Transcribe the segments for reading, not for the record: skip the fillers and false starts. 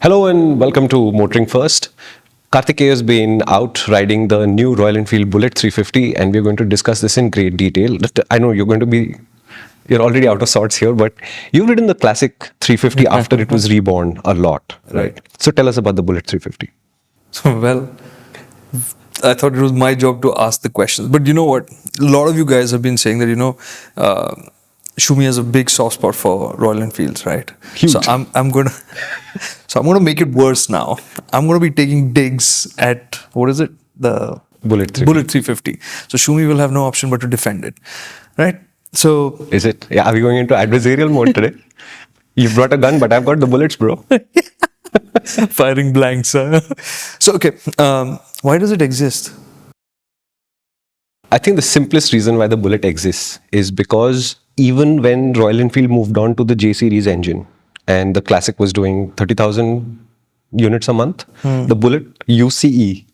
Hello and welcome to MotorInc First. Kartikeya has been out riding the new Royal Enfield Bullet 350 and we're going to discuss this in great detail. I know you're already out of sorts here, but you've ridden the classic 350 after it was reborn a lot, right? So tell us about the Bullet 350. Well, I thought it was my job to ask the questions. But you know what? A lot of you guys have been saying that, Shumi has a big soft spot for Royal Enfields, right? Huge. So I'm gonna make it worse now. I'm gonna be taking digs at the Bullet 350. Bullet 350. So Shumi will have no option but to defend it, right? So Is it? Yeah, are we going into adversarial mode today? You've brought a gun, but I've got the bullets, bro. firing blanks. So okay, why does it exist? I think the simplest reason why the Bullet exists is because even when Royal Enfield moved on to the J series engine and the Classic was doing 30,000 units a month, the Bullet UCE,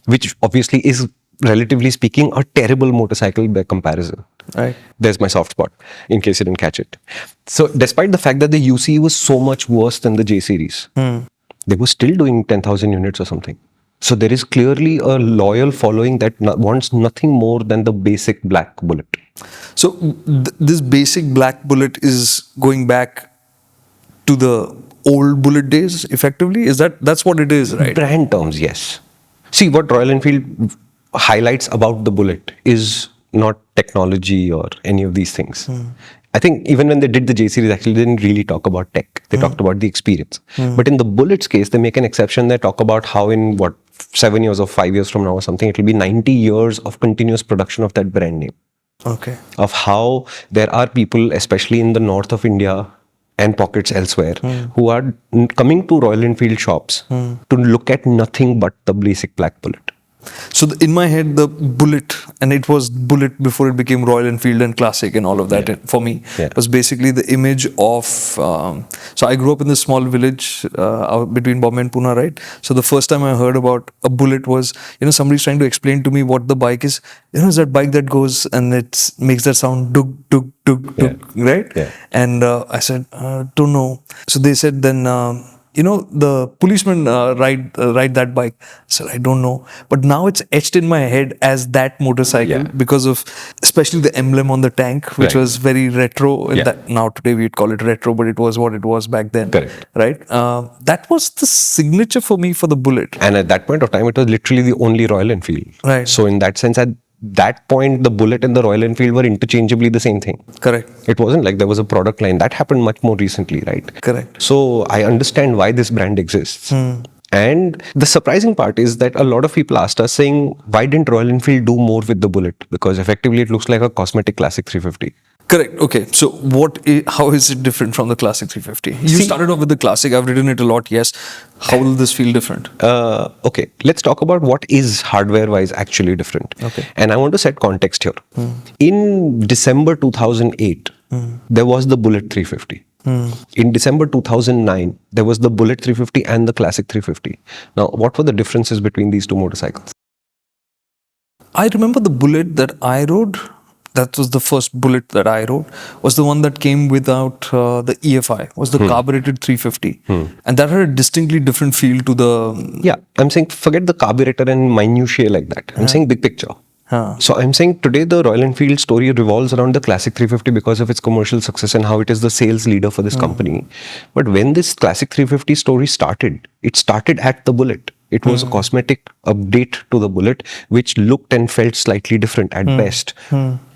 which obviously is relatively speaking a terrible motorcycle by comparison. Right. There's my soft spot in case you didn't catch it. So despite the fact that the UCE was so much worse than the J series, they were still doing 10,000 units or something. So there is clearly a loyal following that wants nothing more than the basic black Bullet. So this basic black Bullet is going back to the old Bullet days, effectively? That's what it is, right? Brand terms, yes. See, what Royal Enfield highlights about the Bullet is not technology or any of these things. I think even when they did the J series, actually they didn't really talk about tech. They talked about the experience. But in the Bullet's case, they make an exception. They talk about how in 7 years or 5 years from now or something, it will be 90 years of continuous production of that brand name. Okay. Of how there are people, especially in the north of India and pockets elsewhere, who are coming to Royal Enfield shops to look at nothing but the basic black Bullet. So in my head, the Bullet, and it was Bullet before it became Royal Enfield and Classic and all of that, for me, was basically the image of, so I grew up in this small village out between Bombay and Pune, right? So the first time I heard about a Bullet was, somebody's trying to explain to me what the bike is. Is that bike that goes and it makes that sound, dug, dug, dug, dug, right? Yeah. And I said, don't know. So they said then, the policemen ride that bike. I said, I don't know. But now it's etched in my head as that motorcycle because of especially the emblem on the tank, which was very retro. Now today we'd call it retro, but it was what it was back then. Correct. Right? That was the signature for me for the Bullet. And at that point of time, it was literally the only Royal Enfield. Right. So in that sense, at that point, the Bullet and the Royal Enfield were interchangeably the same thing. Correct. It wasn't like there was a product line. That happened much more recently, right? Correct. So I understand why this brand exists. And the surprising part is that a lot of people asked us saying, why didn't Royal Enfield do more with the Bullet? Because effectively it looks like a Cosmetic Classic 350. Correct. Okay. So how is it different from the Classic 350? You started off with the Classic. I've ridden it a lot. Yes. How will this feel different? Okay. Let's talk about what is hardware-wise actually different. Okay. And I want to set context here. In December 2008, there was the Bullet 350. In December 2009, there was the Bullet 350 and the Classic 350. Now, what were the differences between these two motorcycles? I remember the Bullet that I rode. That was the first Bullet that I rode, was the one that came without the EFI, was the carbureted 350. And that had a distinctly different feel to the... Yeah, I'm saying forget the carburetor and minutiae like that. I'm saying big picture. So I'm saying today the Royal Enfield story revolves around the Classic 350 because of its commercial success and how it is the sales leader for this company. But when this Classic 350 story started, it started at the Bullet. It was a cosmetic update to the Bullet, which looked and felt slightly different at best.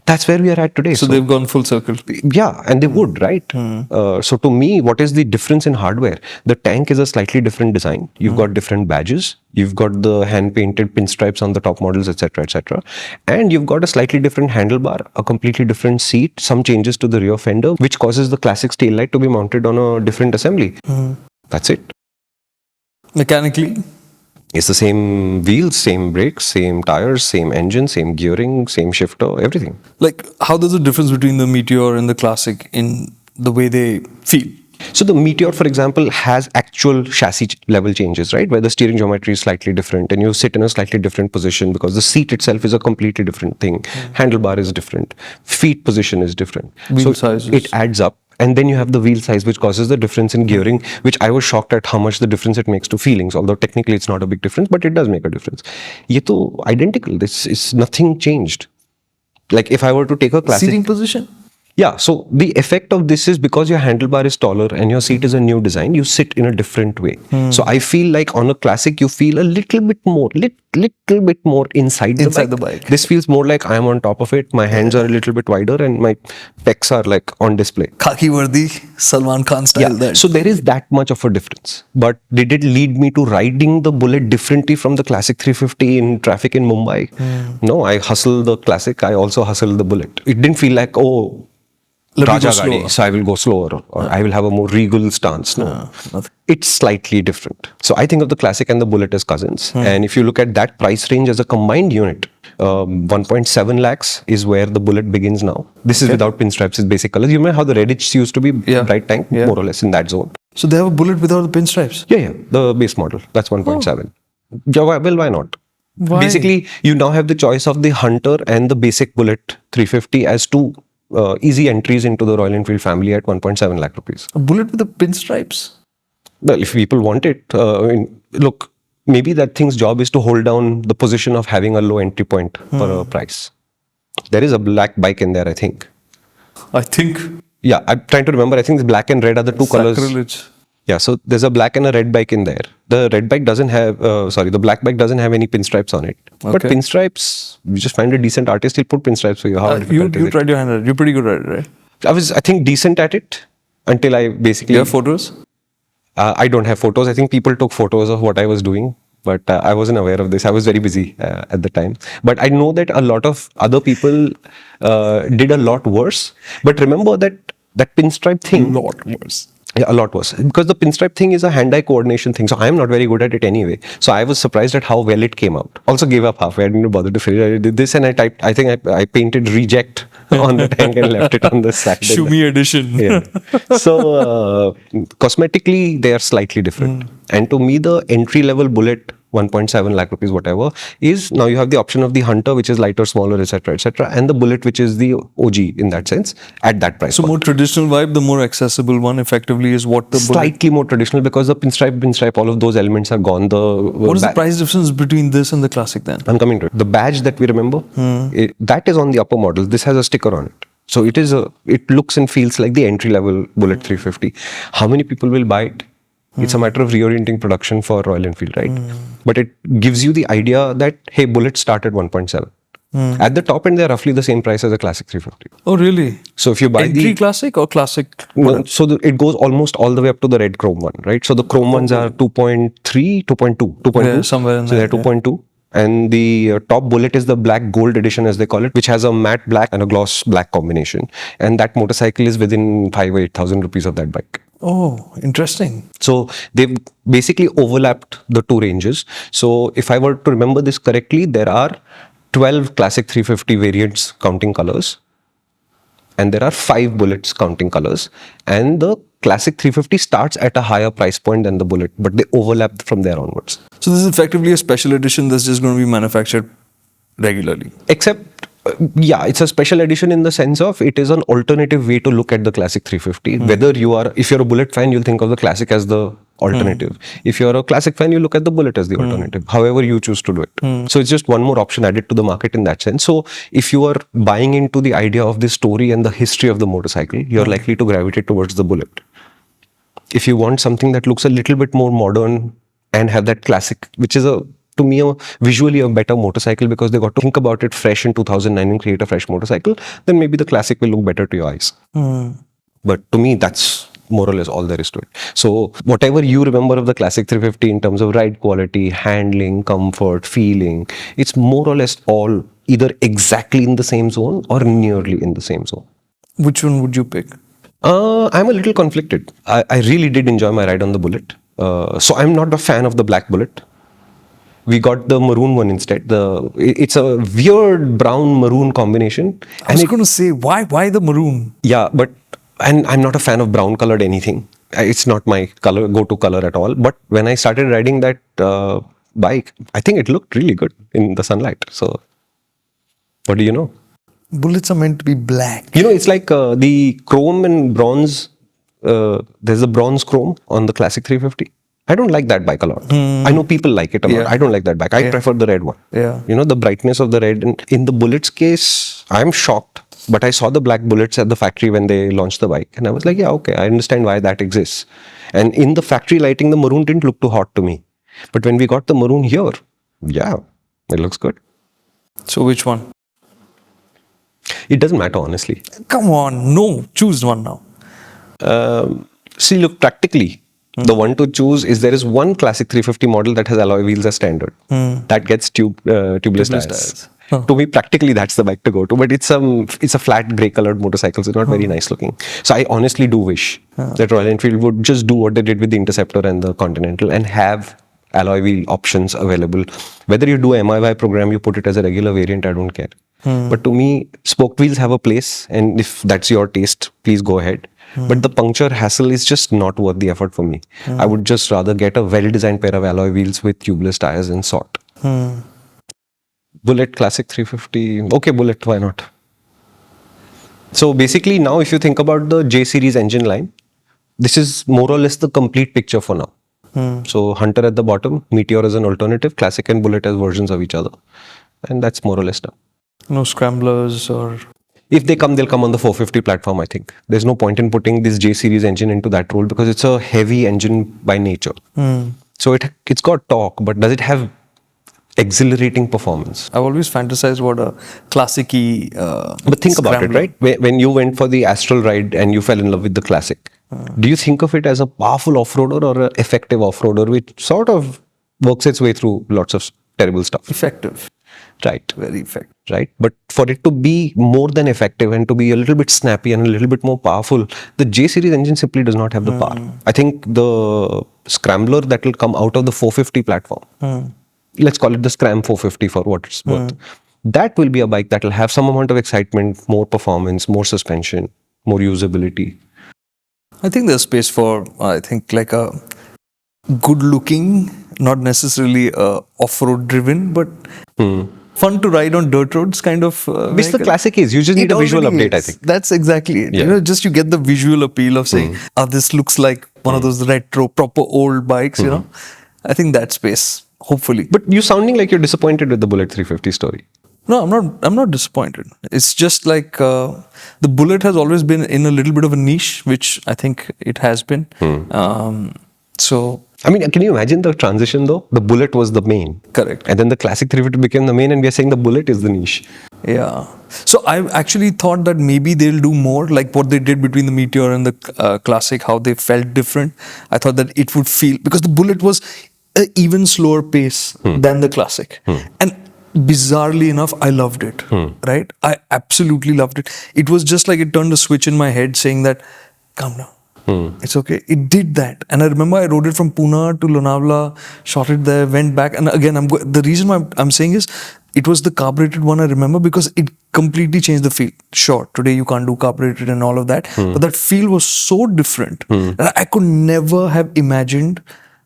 That's where we are at today. So they've gone full circle. Yeah, and they would, right? So to me, what is the difference in hardware? The tank is a slightly different design. You've got different badges. You've got the hand-painted pinstripes on the top models, etc., etc. And you've got a slightly different handlebar, a completely different seat, some changes to the rear fender, which causes the Classic tail light to be mounted on a different assembly. That's it. Mechanically? It's the same wheels, same brakes, same tires, same engine, same gearing, same shifter, everything. Like, how does the difference between the Meteor and the Classic in the way they feel? So the Meteor, for example, has actual chassis level changes, right? Where the steering geometry is slightly different and you sit in a slightly different position because the seat itself is a completely different thing. Handlebar is different. Feet position is different. Wheel so sizes. It adds up. And then you have the wheel size, which causes the difference in gearing, which I was shocked at how much the difference it makes to feelings. Although technically it's not a big difference, but it does make a difference. Ye to identical. This is nothing changed. Like if I were to take a classic seating position. Yeah, so the effect of this is because your handlebar is taller and your seat is a new design, you sit in a different way. So I feel like on a classic, you feel a little bit more inside the bike. This feels more like I'm on top of it. My hands are a little bit wider and my pecs are like on display. Khaki Vardi, Salman Khan style. Yeah. So there is that much of a difference. But did it lead me to riding the Bullet differently from the Classic 350 in traffic in Mumbai? No, I hustle the Classic. I also hustle the Bullet. It didn't feel like, oh, Raja Gadi, so I will go slower or I will have a more regal stance. No, it's slightly different. So I think of the Classic and the Bullet as cousins. And if you look at that price range as a combined unit, 1.7 lakhs is where the Bullet begins now. This is without pinstripes, it's basic colors. You remember how the Redditch used to be bright tank? More or less in that zone. So they have a Bullet without the pinstripes? Yeah, the base model. That's 1.7. Yeah, well, why not? Why? Basically, you now have the choice of the Hunter and the basic Bullet 350 as two easy entries into the Royal Enfield family at 1.7 lakh rupees. A Bullet with the pinstripes? Well, if people want it, look, maybe that thing's job is to hold down the position of having a low entry point for a price. There is a black bike in there, I think. Yeah, I'm trying to remember. I think the black and red are the two colors. Yeah, so there's a black and a red bike in there. The red bike doesn't have, the black bike doesn't have any pinstripes on it. Okay. But pinstripes, you just find a decent artist, he'll put pinstripes for you. How you tried your hand at it. You're pretty good at it, right? I think, decent at it until I basically... You have photos? I don't have photos. I think people took photos of what I was doing. But I wasn't aware of this. I was very busy at the time. But I know that a lot of other people did a lot worse. But remember that pinstripe thing... A lot worse. Yeah, a lot worse. Because the pinstripe thing is a hand-eye coordination thing. So I'm not very good at it anyway. So I was surprised at how well it came out. Also gave up halfway. I didn't bother to finish. I did this and I painted reject on the tank and left it on the side. Shumi edition. Yeah. So cosmetically, they are slightly different. And to me, the entry-level Bullet, 1.7 lakh rupees, whatever, is now you have the option of the Hunter, which is lighter, smaller, etc., and the Bullet, which is the OG in that sense, at that price. So more traditional vibe, the more accessible one effectively is what the slightly more traditional, because the pinstripe, all of those elements are gone. What is the price difference between this and the Classic then? I'm coming to it. The badge that we remember, that is on the upper model. This has a sticker on it. So it looks and feels like the entry-level Bullet 350. How many people will buy it? It's a matter of reorienting production for Royal Enfield, right? But it gives you the idea that, hey, Bullet started 1.7. At the top end, they're roughly the same price as a Classic 350. Oh, really? So if you buy Entry Classic or Classic? No, so it goes almost all the way up to the red chrome one, right? So the chrome ones are 2.3, 2.2. Yeah, somewhere in so they're 2.2. And the top Bullet is the black gold edition, as they call it, which has a matte black and a gloss black combination. And that motorcycle is within 5,000 or 8,000 rupees of that bike. Oh, interesting. So they've basically overlapped the two ranges. So if I were to remember this correctly, there are 12 Classic 350 variants counting colors. And there are 5 Bullets counting colors. And the Classic 350 starts at a higher price point than the Bullet, but they overlap from there onwards. So this is effectively a special edition that's just going to be manufactured regularly. Except, it's a special edition in the sense of it is an alternative way to look at the Classic 350. Whether if you're a Bullet fan, you'll think of the Classic as the alternative. If you're a Classic fan, you look at the Bullet as the alternative, however you choose to do it. So it's just one more option added to the market in that sense. So if you are buying into the idea of the story and the history of the motorcycle, you're likely to gravitate towards the Bullet. If you want something that looks a little bit more modern and have that classic, which is to me, visually a better motorcycle because they got to think about it fresh in 2009 and create a fresh motorcycle, then maybe the Classic will look better to your eyes. But to me, that's more or less all there is to it. So whatever you remember of the Classic 350 in terms of ride quality, handling, comfort, feeling, it's more or less all either exactly in the same zone or nearly in the same zone. Which one would you pick? I'm a little conflicted. I really did enjoy my ride on the Bullet. So I'm not a fan of the black Bullet. We got the maroon one instead. It's a weird brown maroon combination. I was going to say, why the maroon? Yeah, and I'm not a fan of brown colored anything. It's not my go-to color at all. But when I started riding that bike, I think it looked really good in the sunlight. So, what do you know? Bullets are meant to be black. You know, it's like the chrome and bronze. There's a bronze chrome on the Classic 350. I don't like that bike a lot. I know people like it a lot. I don't like that bike. I prefer the red one. Yeah. You know, the brightness of the red. And in the Bullet's case, I'm shocked. But I saw the black bullets at the factory when they launched the bike. And I was like, yeah, okay, I understand why that exists. And in the factory lighting, the maroon didn't look too hot to me. But when we got the maroon here, yeah, it looks good. So which one? It doesn't matter, honestly. Come on, no, choose one now. See, look, practically, the one to choose is there is one Classic 350 model that has alloy wheels as standard. That gets tubeless tires. Huh. To me, practically, that's the bike to go to. But it's a flat grey colored motorcycle, so it's not very nice looking. So I honestly do wish that Royal Enfield would just do what they did with the Interceptor and the Continental and have alloy wheel options available. Whether you do a MIY program, you put it as a regular variant, I don't care. But to me, spoked wheels have a place, and if that's your taste, please go ahead. But the puncture hassle is just not worth the effort for me. I would just rather get a well-designed pair of alloy wheels with tubeless tires and sort. Bullet Classic 350. Okay, Bullet, why not? So basically now if you think about the J series engine line, this is more or less the complete picture for now. So Hunter at the bottom, Meteor as an alternative, Classic and Bullet as versions of each other. And that's more or less done. No scramblers or... If they come, they'll come on the 450 platform, I think. There's no point in putting this J series engine into that role because it's a heavy engine by nature. So it's got torque, but does it have exhilarating performance? I've always fantasized what a classic-y But think about it, right? When you went for the Astral ride and you fell in love with the Classic, do you think of it as a powerful off-roader or an effective off-roader which sort of works its way through lots of terrible stuff? Effective. Right. Very effective. Right. But for it to be more than effective and to be a little bit snappy and a little bit more powerful, the J series engine simply does not have the power. I think the Scrambler that will come out of the 450 platform, let's call it the Scram 450 for what it's worth, that will be a bike that will have some amount of excitement, more performance, more suspension, more usability. I think there's space for, I think, like a good looking, not necessarily off-road driven, but fun to ride on dirt roads kind of Which the Classic is. You just need a visual update, I think. That's exactly it. You know, just you get the visual appeal of saying, this looks like one of those retro, proper old bikes, you know. I think that space, hopefully. But you sounding like you're disappointed with the Bullet 350 story. No, I'm not disappointed. It's just like the Bullet has always been in a little bit of a niche, which I think it has been. So... I mean, can you imagine the transition though? The Bullet was the main. Correct. And then the Classic 350 became the main and we are saying the Bullet is the niche. Yeah. So I actually thought that maybe they'll do more like what they did between the Meteor and the Classic, how they felt different. I thought that it would feel, because the Bullet was an even slower pace than the Classic. And bizarrely enough, I loved it. Right? I absolutely loved it. It was just like it turned a switch in my head saying that, calm down. It's okay. It did that. And I remember I rode it from Pune to Lonavala, shot it there, went back. And again, the reason why I'm saying is, it was the carbureted one I remember because it completely changed the feel. Sure, today you can't do carbureted and all of that. But that feel was so different that I could never have imagined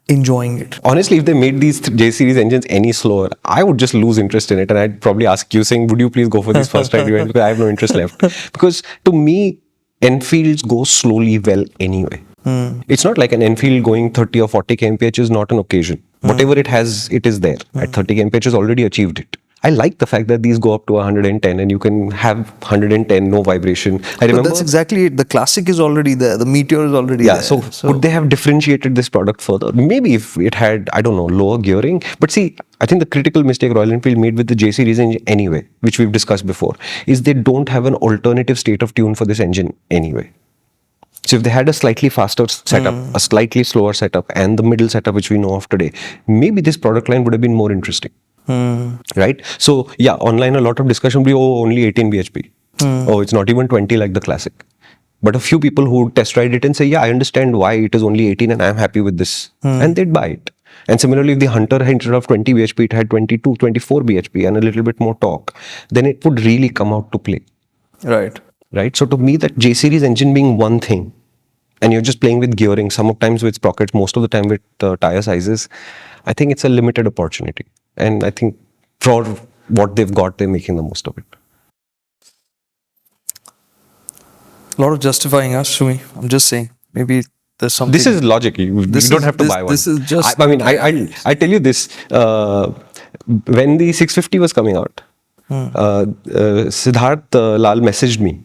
enjoying it. Honestly, if they made these J series engines any slower, I would just lose interest in it. And I'd probably ask you saying, would you please go for this first ride event? Because I have no interest left. Because to me, Enfields go slowly well anyway. It's not like an Enfield going 30 or 40 kmph is not an occasion. Whatever it has, it is there. At 30 kmph has already achieved it. I like the fact that these go up to 110 and you can have 110, no vibration. I remember that's exactly it. The Classic is already there. The Meteor is already there. So would they have differentiated this product further? Maybe if it had, I don't know, lower gearing. But see, I think the critical mistake Royal Enfield made with the J series engine anyway, which we've discussed before, is they don't have an alternative state of tune for this engine anyway. So if they had a slightly faster setup, a slightly slower setup, and the middle setup which we know of today, maybe this product line would have been more interesting. Right? So yeah, online a lot of discussion will be, oh, only 18 bhp. Oh, it's not even 20 like the Classic. But a few people who test ride it and say, yeah, I understand why it is only 18 and I'm happy with this. And they'd buy it. And similarly, if the Hunter instead of 20 bhp, it had 22, 24 bhp and a little bit more torque, then it would really come out to play. Right? So to me, that J series engine being one thing, and you're just playing with gearing, sometimes with sprockets, most of the time with tire sizes, I think it's a limited opportunity. And I think for what they've got, they're making the most of it. A lot of justifying us, Shumi. I'm just saying. Maybe there's something. This is logic. You don't have to buy one. This is just. I mean, I tell you this. When the 650 was coming out, Siddharth Lal messaged me.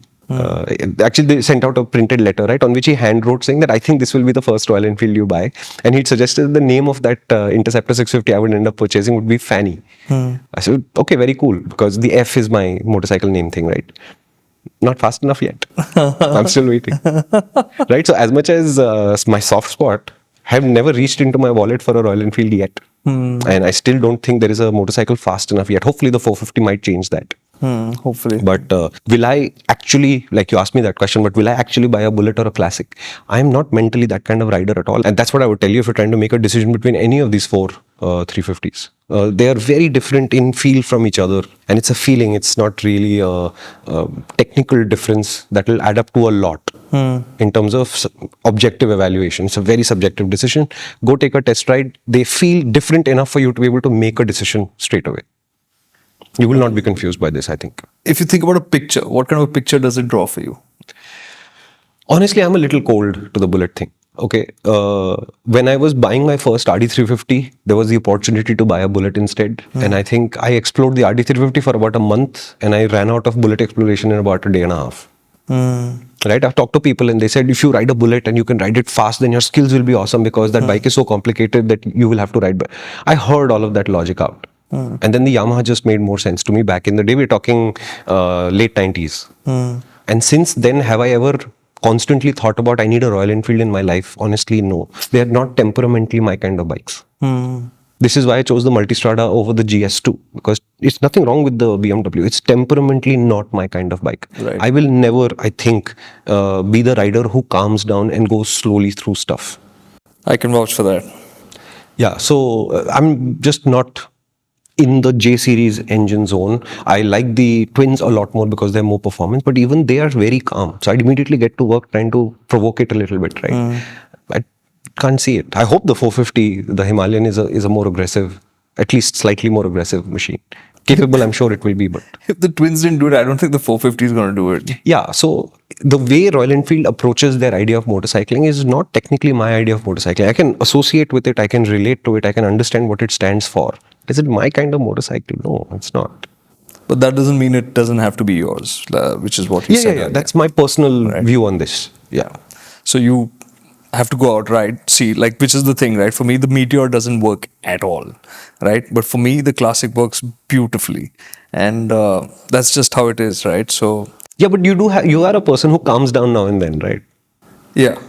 Actually, they sent out a printed letter, right, on which he hand wrote saying that I think this will be the first Royal Enfield you buy, and he'd suggested the name of that Interceptor 650 I would end up purchasing would be Fanny. I said, okay, very cool, because the F is my motorcycle name thing, right? Not fast enough yet. I'm still waiting. Right, so as much as my soft spot, I have never reached into my wallet for a Royal Enfield yet, and I still don't think there is a motorcycle fast enough yet. Hopefully, the 450 might change that. Hopefully. But will I actually, like you asked me that question, but will I actually buy a Bullet or a Classic? I'm not mentally that kind of rider at all. And that's what I would tell you if you're trying to make a decision between any of these four 350s. They are very different in feel from each other. And it's a feeling. It's not really a technical difference that will add up to a lot in terms of objective evaluation. It's a very subjective decision. Go take a test ride. They feel different enough for you to be able to make a decision straight away. You will not be confused by this, I think. If you think about a picture, what kind of a picture does it draw for you? Honestly, I'm a little cold to the Bullet thing. Okay. When I was buying my first RD350, there was the opportunity to buy a Bullet instead. And I think I explored the RD350 for about a month and I ran out of Bullet exploration in about a day and a half. Right? I've talked to people and they said, if you ride a Bullet and you can ride it fast, then your skills will be awesome because that bike is so complicated that you will have to ride. I heard all of that logic out. And then the Yamaha just made more sense to me back in the day. We're talking late 90s. And since then, have I ever constantly thought about I need a Royal Enfield in my life? Honestly, no. They are not temperamentally my kind of bikes. This is why I chose the Multistrada over the GS2, because it's nothing wrong with the BMW. It's temperamentally not my kind of bike. Right. I will never, I think, be the rider who calms down and goes slowly through stuff. I can vouch for that. Yeah, so I'm just not in the J series engine zone. I like the twins a lot more because they're more performance, but even they are very calm. So I'd immediately get to work trying to provoke it a little bit, right? I can't see it. I hope the 450, the Himalayan, is a more aggressive, at least slightly more aggressive machine. Capable, I'm sure it will be, but if the twins didn't do it, I don't think the 450 is going to do it. Yeah, so the way Royal Enfield approaches their idea of motorcycling is not technically my idea of motorcycling. I can associate with it, I can relate to it, I can understand what it stands for. Is it my kind of motorcycle? No, it's not. But that doesn't mean it doesn't have to be yours, which is what you said. Yeah, that's my personal view on this. Yeah. So you have to go out, right? See, like, which is the thing, right? For me, the Meteor doesn't work at all, right? But for me, the Classic works beautifully. And that's just how it is, right? So... Yeah, but you are a person who calms down now and then, right? Yeah.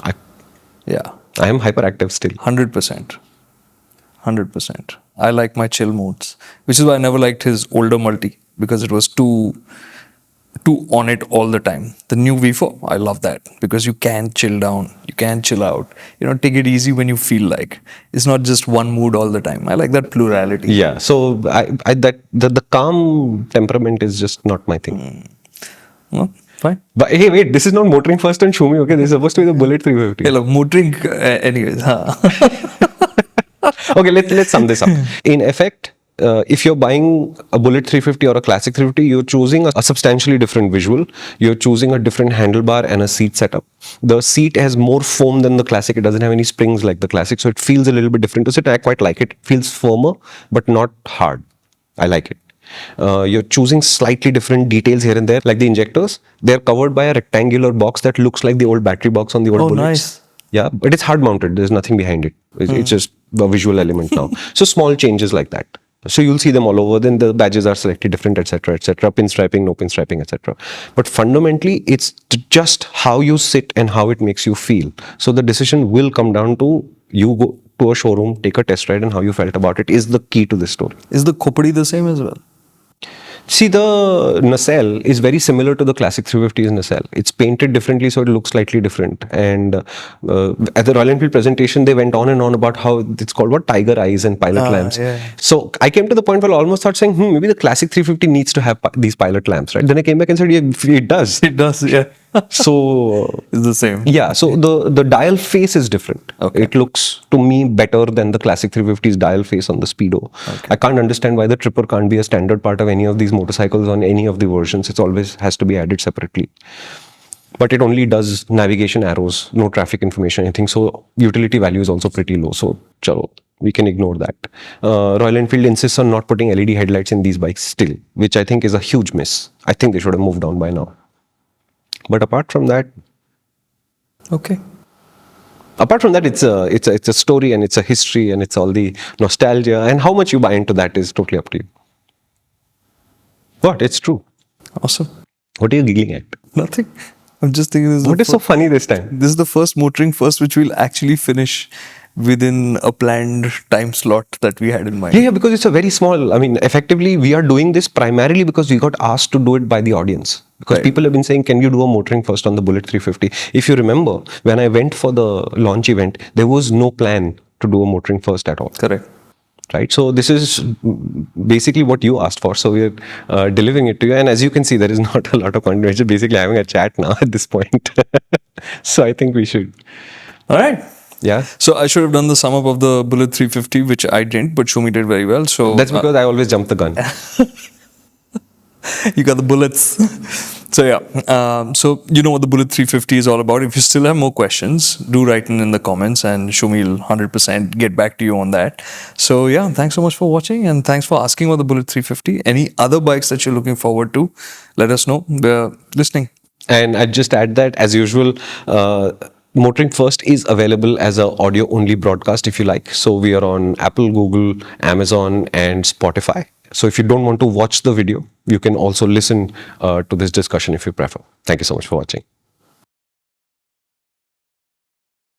I am hyperactive still. 100%. 100%. I like my chill modes, which is why I never liked his older multi, because it was too on it all the time. The new V4, I love that because you can chill down, you can chill out, take it easy when you feel like. It's not just one mood all the time. I like that plurality. Yeah, so the calm temperament is just not my thing. Well, fine. But hey, wait, this is not MotorInc First and Shumi, okay? This is supposed to be the Bullet 350. Hey, look, MotorInc, anyways. Okay, let's sum this up. In effect, if you're buying a Bullet 350 or a Classic 350, you're choosing a substantially different visual. You're choosing a different handlebar and a seat setup. The seat has more foam than the Classic. It doesn't have any springs like the Classic, so it feels a little bit different to sit. I quite like it. It feels firmer, but not hard. I like it. You're choosing slightly different details here and there, like the injectors. They're covered by a rectangular box that looks like the old battery box on the old Bullets. Nice. Yeah, but it's hard mounted. There's nothing behind it. It's just a visual element now. So small changes like that. So you'll see them all over. Then the badges are slightly different, etc., etc. Pinstriping, no pinstriping, etc. But fundamentally, it's just how you sit and how it makes you feel. So the decision will come down to you go to a showroom, take a test ride, and how you felt about it is the key to this story. Is the Khopadi the same as well? See, the nacelle is very similar to the Classic 350's nacelle. It's painted differently, so it looks slightly different. And at the Royal Enfield presentation, they went on and on about how it's called tiger eyes and pilot lamps. Yeah. So I came to the point where I almost thought saying, maybe the Classic 350 needs to have these pilot lamps, right? Then I came back and said, yeah, it does. It does, yeah. So it's the same. Yeah, so the dial face is different. Okay. It looks to me better than the Classic 350's dial face on the Speedo. Okay. I can't understand why the tripper can't be a standard part of any of these motorcycles on any of the versions. It always has to be added separately. but it only does navigation arrows, no traffic information, anything. So utility value is also pretty low. So chalo, we can ignore that. Royal Enfield insists on not putting LED headlights in these bikes still, which I think is a huge miss. I think they should have moved on by now. But apart from that, okay. Apart from that, it's a story and it's a history and it's all the nostalgia, and how much you buy into that is totally up to you. What? It's true. Awesome. What are you giggling at? Nothing. I'm just thinking What is so funny this time? This is the first MotorInc First which we'll actually finish within a planned time slot that we had in mind. Yeah, because it's a very small, I mean, effectively, we are doing this primarily because we got asked to do it by the audience. Because people have been saying, can you do a MotorInc First on the Bullet 350? If you remember, when I went for the launch event, there was no plan to do a MotorInc First at all. Correct. Right. So this is basically what you asked for. So we're delivering it to you. And as you can see, there is not a lot of content. We're just basically having a chat now at this point. So I think we should. All right. Yeah. So I should have done the sum up of the Bullet 350, which I didn't, but Shumi did very well. So that's because I always jump the gun. You got the bullets. So yeah, so you know what the Bullet 350 is all about. If you still have more questions, do write in the comments and Shumi will 100% get back to you on that. So yeah, thanks so much for watching and thanks for asking about the Bullet 350. Any other bikes that you're looking forward to, let us know. We're listening. And I'd just add that, as usual, MotorInc First is available as a audio only broadcast if you like. So we are on Apple, Google, Amazon and Spotify. So if you don't want to watch the video, you can also listen to this discussion if you prefer. Thank you so much for watching.